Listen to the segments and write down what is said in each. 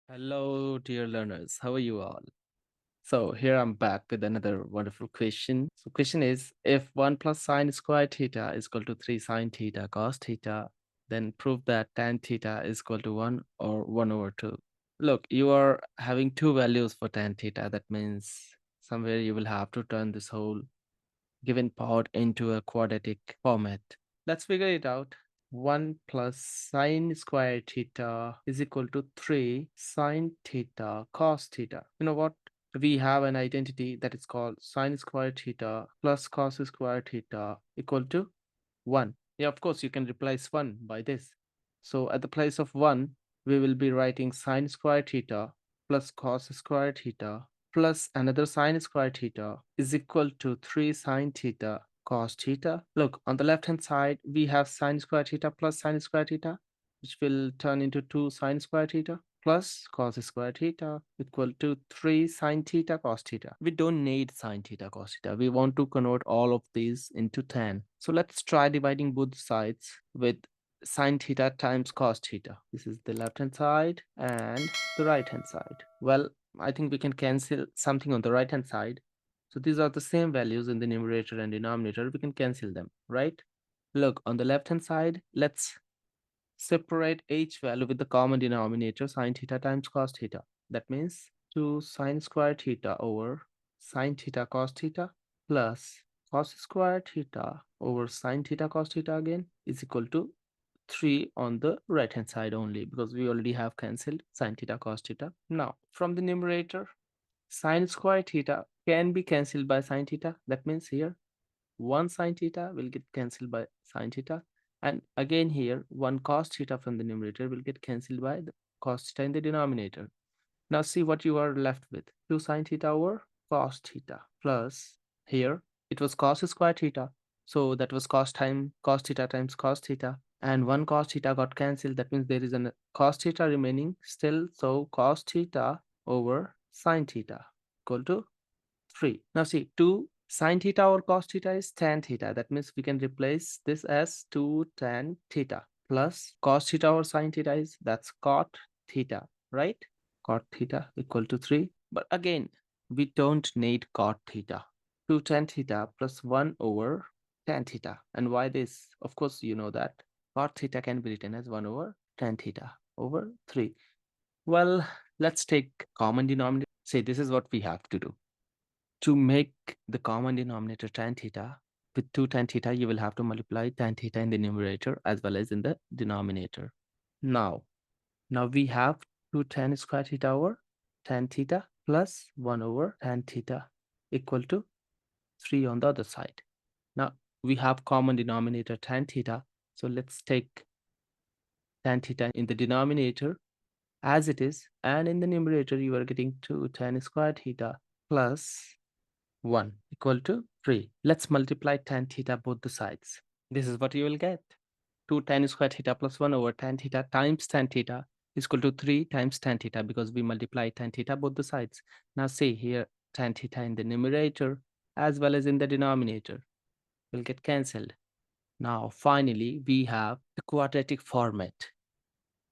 Hello, dear learners. How are you all? So here I'm back with another wonderful question. So question is, if 1 plus sine square theta is equal to 3 sine theta cos theta, then prove that tan theta is equal to 1 or 1 over 2. Look, you are having two values for tan theta. That means somewhere you will have to turn this whole given part into a quadratic format. Let's figure it out. 1 plus sine square theta is equal to 3 sine theta cos theta. You know what? We have an identity that is called sine square theta plus cos square theta equal to 1. Yeah, of course, you can replace 1 by this. So at the place of 1, we will be writing sine square theta plus cos square theta plus another sine square theta is equal to 3 sine theta cos theta. Look, on the left hand side, we have sine square theta plus sine square theta, which will turn into 2 sine square theta plus cos square theta equal to 3 sine theta cos theta. We don't need sine theta cos theta. We want to convert all of these into tan. So let's try dividing both sides with sine theta times cos theta. This is the left hand side and the right hand side. Well, I think we can cancel something on the right hand side. So these are the same values in the numerator and denominator. We can cancel them, right? Look, on the left hand side, let's separate each value with the common denominator sine theta times cos theta. That means 2 sine square theta over sine theta cos theta plus cos square theta over sine theta cos theta again is equal to 3 on the right hand side only because we already have cancelled sine theta cos theta. Now from the numerator, sine square theta can be cancelled by sine theta. That means here 1 sine theta will get cancelled by sine theta, and again here 1 cos theta from the numerator will get cancelled by the cos theta in the denominator. Now see what you are left with. 2 sine theta over cos theta plus here it was cos square theta, so that was cos time cos theta times cos theta, and 1 cos theta got cancelled. That means there is a cos theta remaining still, so cos theta over sine theta equal to 3. Now see, 2 sine theta over cos theta is tan theta. That means we can replace this as 2 tan theta plus cos theta over sine theta is that's cot theta, right? Cot theta equal to 3. But again, we don't need cot theta. 2 tan theta plus 1 over tan theta. And why this? Of course, you know that cot theta can be written as 1 over tan theta over 3. Well, let's take common denominator. Say this is what we have to do. To make the common denominator tan theta, with 2 tan theta, you will have to multiply tan theta in the numerator as well as in the denominator. Now we have 2 tan square theta over tan theta plus 1 over tan theta equal to 3 on the other side. Now we have common denominator tan theta. So let's take tan theta in the denominator as it is, and in the numerator you are getting 2 tan square theta plus 1 equal to 3. Let's multiply tan theta both the sides. This is what you will get. 2 tan square theta plus 1 over tan theta times tan theta is equal to 3 times tan theta because we multiply tan theta both the sides. Now see here, tan theta in the numerator as well as in the denominator will get cancelled. Now finally, we have the quadratic format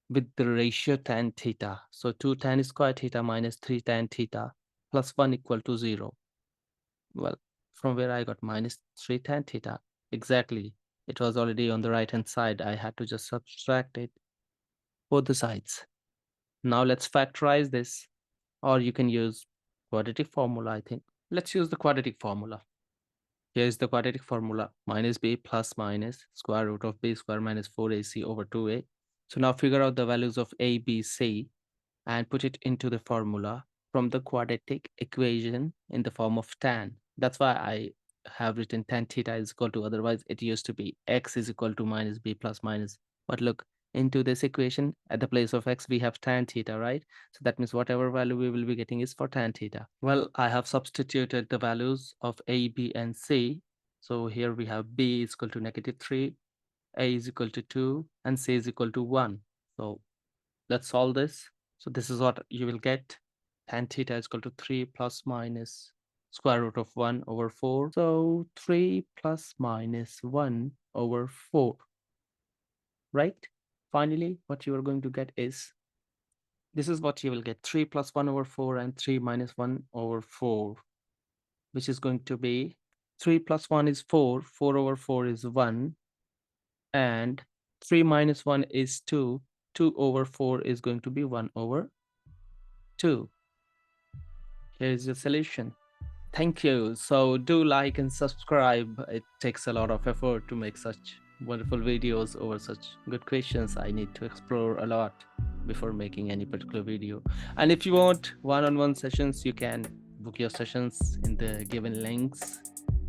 with the ratio tan theta. So 2 tan square theta minus 3 tan theta plus 1 equal to 0. Well, from where I got minus 3 tan theta. Exactly. It was already on the right hand side. I had to just subtract it both the sides. Now let's factorize this, or you can use quadratic formula, I think. Let's use the quadratic formula. Here is the quadratic formula: minus b plus minus square root of b square minus 4ac over 2a. So now figure out the values of a, b, c and put it into the formula from the quadratic equation in the form of tan. That's why I have written tan theta is equal to, otherwise it used to be x is equal to minus b plus minus. But look, into this equation, at the place of x, we have tan theta, right? So that means whatever value we will be getting is for tan theta. Well, I have substituted the values of a, b, and c. So here we have b is equal to -3, a is equal to 2, and c is equal to 1. So let's solve this. So this is what you will get. Tan theta is equal to 3 plus minus square root of 1 over 4. So 3 plus minus 1 over 4, right? Finally, what you are going to get is this is what you will get: 3 plus 1 over 4 and 3 minus 1 over 4, which is going to be 3 plus 1 is 4, 4 over 4 is 1, and 3 minus 1 is 2, 2 over 4 is going to be 1 over 2. Here is your solution. Thank you. So do like and subscribe. It takes a lot of effort to make such wonderful videos over such good questions. I need to explore a lot before making any particular video. And if you want one-on-one sessions, you can book your sessions in the given links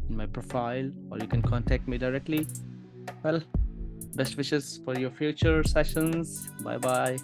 in my profile, or you can contact me directly. Well, best wishes for your future sessions. Bye bye.